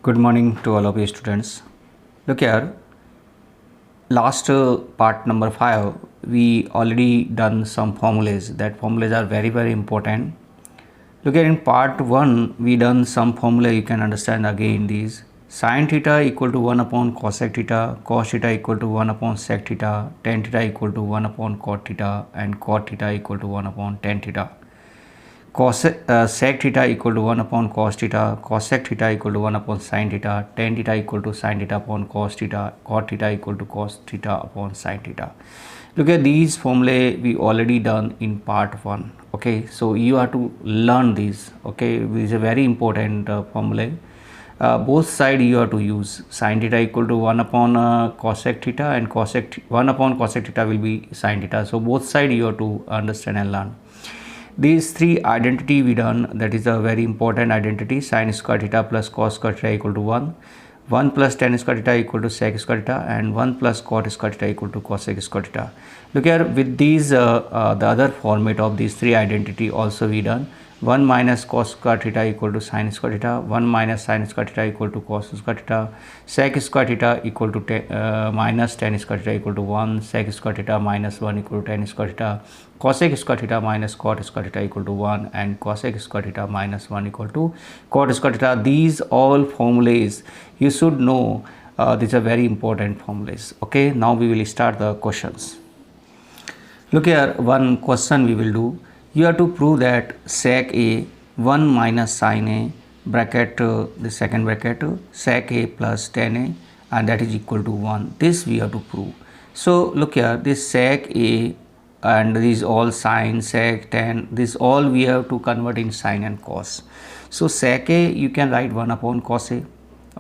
Good morning to all of you students. Look here, last part number 5 we already done some formulas. That formulas are very important. Look here, in part 1 we done some formula. You can understand again these. Sin theta equal to 1 upon cosec theta, cos theta equal to 1 upon sec theta, tan theta equal to 1 upon cot theta, and cot theta equal to 1 upon tan theta. Sec theta equal to 1 upon cos theta, cosec theta equal to 1 upon sin theta, tan theta equal to sin theta upon cos theta, cot theta equal to cos theta upon sin theta. Look at these formulae we already done in part 1. Okay, so you have to learn these. Okay, this is a very important formula. Both side you have to use. Sin theta equal to 1 upon cosec theta, and 1 upon cosec theta will be sin theta. So both side you have to understand and learn. These three identity we done, that is a very important identity. Sin square theta plus cos square theta equal to 1 plus tan square theta equal to sec square theta, and 1 plus cot square theta equal to cosec square theta. Look here, with these the other format of these three identity also we done. 1 minus cos square theta equal to sin square theta, 1 minus sin square theta equal to cos square theta, sec square theta equal to minus tan square theta equal to 1, sec square theta minus 1 equal to tan square theta, cosec square theta minus cot square theta equal to 1, and cosec square theta minus 1 equal to cot square theta. These all formulas you should know. These are very important formulas. Okay, now we will start the questions. Look here, one question we will do. You have to prove that sec a 1 minus sin a bracket the second bracket sec a plus tan a, and that is equal to 1. This we have to prove. So look here, this sec a and these all sin, sec, tan, this all we have to convert in sin and cos. So sec a you can write 1 upon cos a.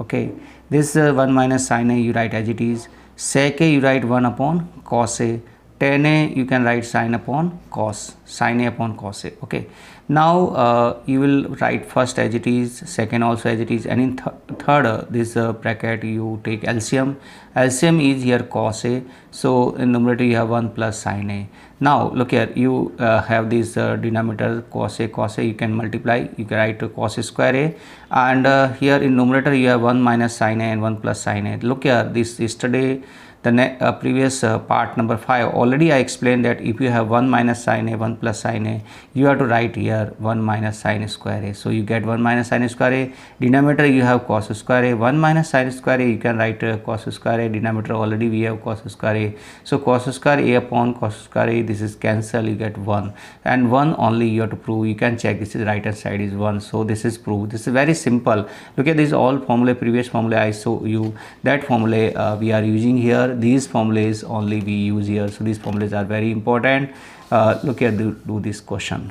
Okay, this 1 minus sin a you write as it is. Sec a you write 1 upon cos a. Tan a you can write sin upon cos, sin a upon cos a. Okay, now you will write first as it is, second also as it is, and in third this bracket you take LCM. LCM is here cos a, so in numerator you have 1 plus sin a. Now look here, you have this denominator cos a you can multiply, you can write cos square a, and here in numerator you have 1 minus sin a and 1 plus sin a. Look here, this yesterday the previous part number 5 already I explained that if you have 1 minus sin a, 1 plus sin a, you have to write here 1 minus sin square a. So you get 1 minus sin square a, denominator you have cos square a, 1 minus sin square a you can write cos square a, denominator already we have cos square a. So cos square a upon cos square a, this is cancel, you get 1, and 1 only you have to prove. You can check, this is right hand side is 1, so this is proved. This is very simple. Look at this all formula, previous formula I show you, that formula we are using here. These formulas only we use here, so these formulas are very important. Look here, do this question.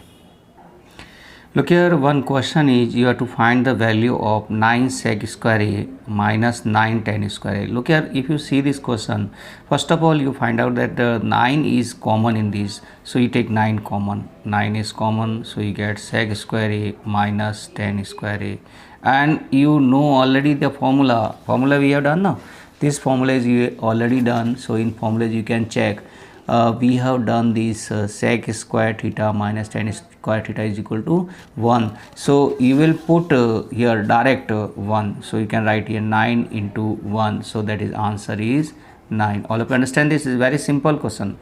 Look here, one question is you have to find the value of 9 sec square a minus 9 tan square a. Look here, if you see this question, first of all you find out that 9 is common in this, so you take 9 common. 9 is common, so you get sec square a minus tan square a, and you know already the formula we have done now. This formula is you already done, so in formulas you can check. We have done this sec square theta minus tan square theta is equal to 1. So you will put here direct 1. So you can write here 9 into 1. So that is answer is 9. All of you understand this is very simple question.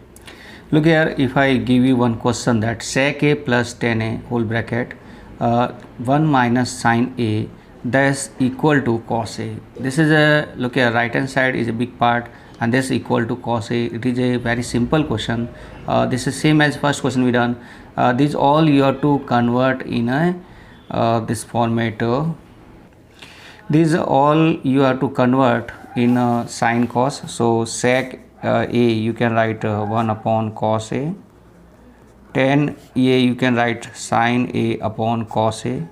Look here, if I give you one question that sec a plus tan a whole bracket 1 minus sin a that's equal to cos a. This is a, look here, right hand side is a big part and this equal to cos a. It is a very simple question. This is same as first question we done. This all you have to convert in a this format. These all you have to convert in sin cos. So sec a you can write 1 upon cos a. Tan a you can write sin a upon cos a.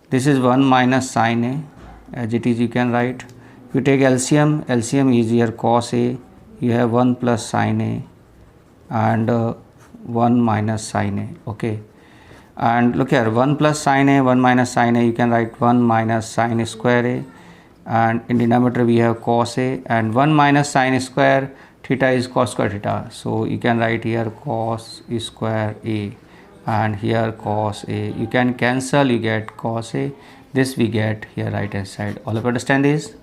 This is 1 minus sin a, as it is you can write. If you take LCM, LCM is here cos a, you have 1 plus sin a and 1 minus sin a. Okay, and look here, 1 plus sin a, 1 minus sin a, you can write 1 minus sin square a, and in denominator we have cos a, and 1 minus sin square theta is cos square theta, so you can write here cos square a, and here cos a, you can cancel, you get cos a, This we get here right hand side. All of you understand this?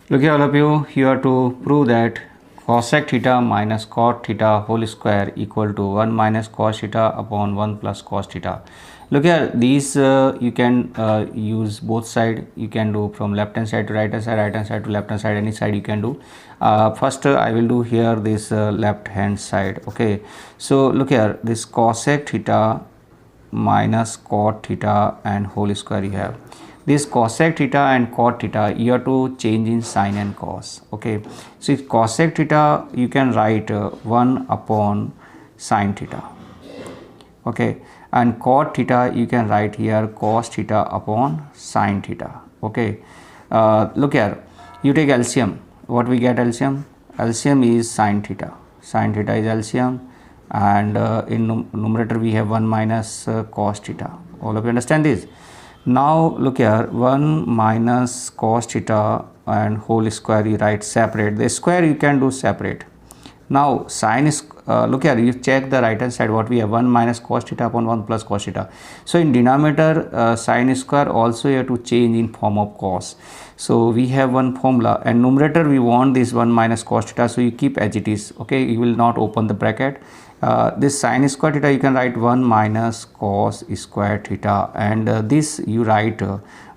Look here all of you, you have to prove that cosec theta minus cot theta whole square equal to 1 minus cos theta upon 1 plus cos theta. Look here, these you can use both side. You can do from left hand side to right hand side to left hand side, any side you can do. First I will do here this left hand side. Okay, so look here, this cosec theta minus cot theta and whole square you have. This cosec theta and cot theta you have to change in sine and cos. Okay, so if cosec theta you can write 1 upon sine theta. Okay, and cot theta you can write here cos theta upon sine theta. Okay, look here, you take LCM. What we get LCM? LCM is sine theta. Sine theta is LCM, and in numerator we have 1 minus cos theta. All of you understand this? Now look here, 1 minus cos theta and whole square you write separate. The square you can do separate. Now sine is look here, you check the right hand side, what we have, 1 minus cos theta upon 1 plus cos theta. So in denominator sine square also you have to change in form of cos. So we have one formula, and numerator we want this 1 minus cos theta, so you keep as it is. Okay, you will not open the bracket. This sine square theta you can write 1 minus cos square theta, and this you write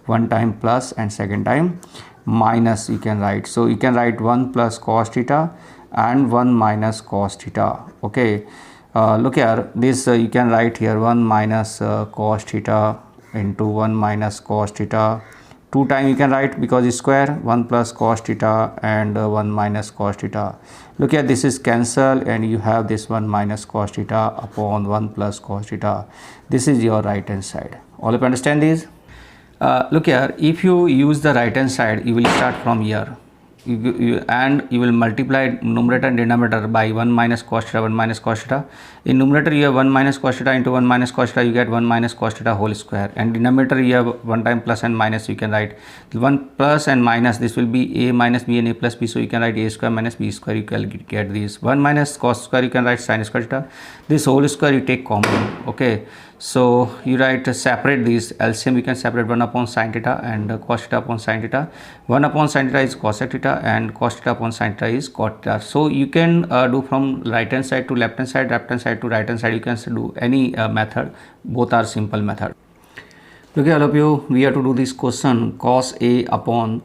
one time plus and second time minus you can write. So you can write 1 plus cos theta and 1 minus cos theta. Okay, look here, this you can write here 1 minus cos theta into 1 minus cos theta. 2 times you can write because it's square, 1 plus cos theta and 1 minus cos theta. Look here, this is cancel and you have this 1 minus cos theta upon 1 plus cos theta. This is your right hand side. All of you understand this? Look here, if you use the right hand side, you will start from here. And you will multiply numerator and denominator by 1 minus cos theta, 1 minus cos theta. In numerator you have 1 minus cos theta into 1 minus cos theta, you get 1 minus cos theta whole square, and denominator you have one time plus and minus, you can write 1 plus and minus, this will be a minus b and a plus b, so you can write a square minus b square, you can get this 1 minus cos square, you can write sin square theta, this whole square you take common. Okay, so you write separate these LCM, you can separate 1 upon sin theta and cos theta upon sin theta. 1 upon sin theta is cosec theta and cos theta upon sin theta is cot theta. So you can do from right hand side to left hand side to right hand side, you can do any method, both are simple method. Okay, all of you, we have to do this question cos a upon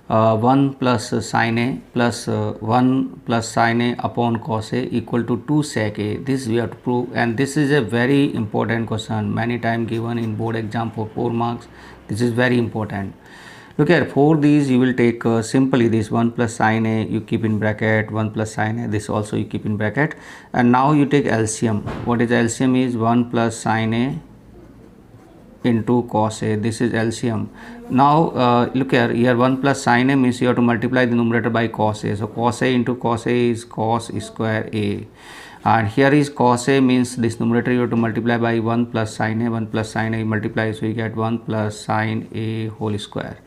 1 plus sin a plus 1 plus sin a upon cos a equal to 2 sec a. This we have to prove, and this is a very important question, many times given in board exam for 4 marks. This is very important. Look here, for these you will take simply this 1 plus sin a you keep in bracket, 1 plus sin a, this also you keep in bracket, and now you take LCM. What is LCM? Is 1 plus sin a into cos a. This is LCM. Now look here 1 plus sin a means you have to multiply the numerator by cos a. So cos a into cos a is cos square a, and here is cos a means this numerator you have to multiply by 1 plus sin a. 1 plus sin a you multiply, so you get 1 plus sin a whole square.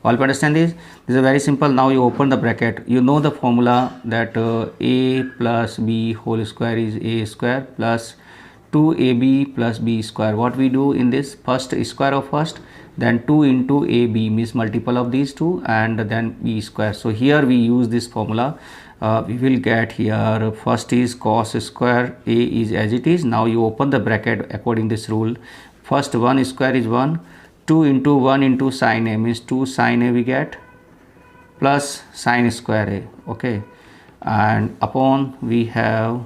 All you understand this? This is very simple. Now you open the bracket, you know the formula that a plus b whole square is a square plus 2ab plus b square. What we do in this, first square of first, then 2 into ab means multiple of these two, and then b square. So here we use this formula. We will get here first is cos square a is as it is. Now you open the bracket according this rule. First 1 square is 1, 2 into 1 into sin a means 2 sin a we get, plus sin square a. Okay, and upon we have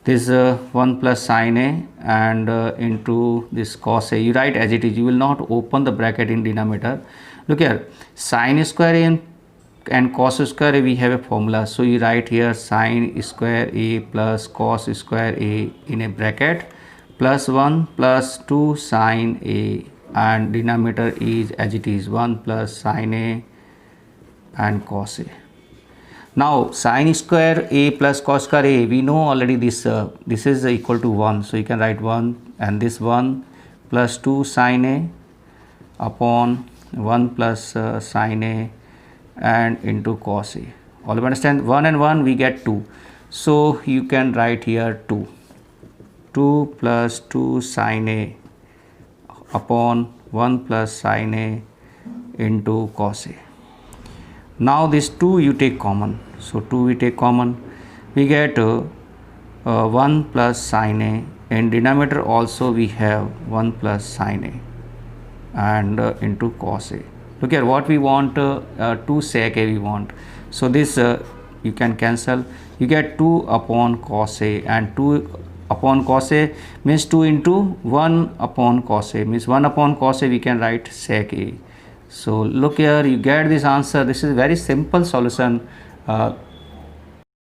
this 1 plus sin a and into this cos a. You write as it is, you will not open the bracket in denominator. Look here, sin square a and cos square a we have a formula, so you write here sin square a plus cos square a in a bracket plus 1 plus 2 sin a, and denominator is as it is 1 plus sin a and cos a. Now sin square a plus cos square a, we know already this this is equal to 1, so you can write 1, and this 1 plus 2 sin a upon 1 plus sin a and into cos a. All of you understand? 1 and 1 we get 2, so you can write here 2 plus 2 sin a upon 1 plus sin A into cos A. Now this 2 you take common, so 2 we take common, we get 1 plus sin A, in denominator also we have 1 plus sin A and into cos A. Look here, what we want, 2 sec A we want, so this you can cancel, you get 2 upon cos A, and 2 upon cos A means 2 into 1 upon cos A, means 1 upon cos A we can write sec A. So look here, you get this answer. This is very simple solution.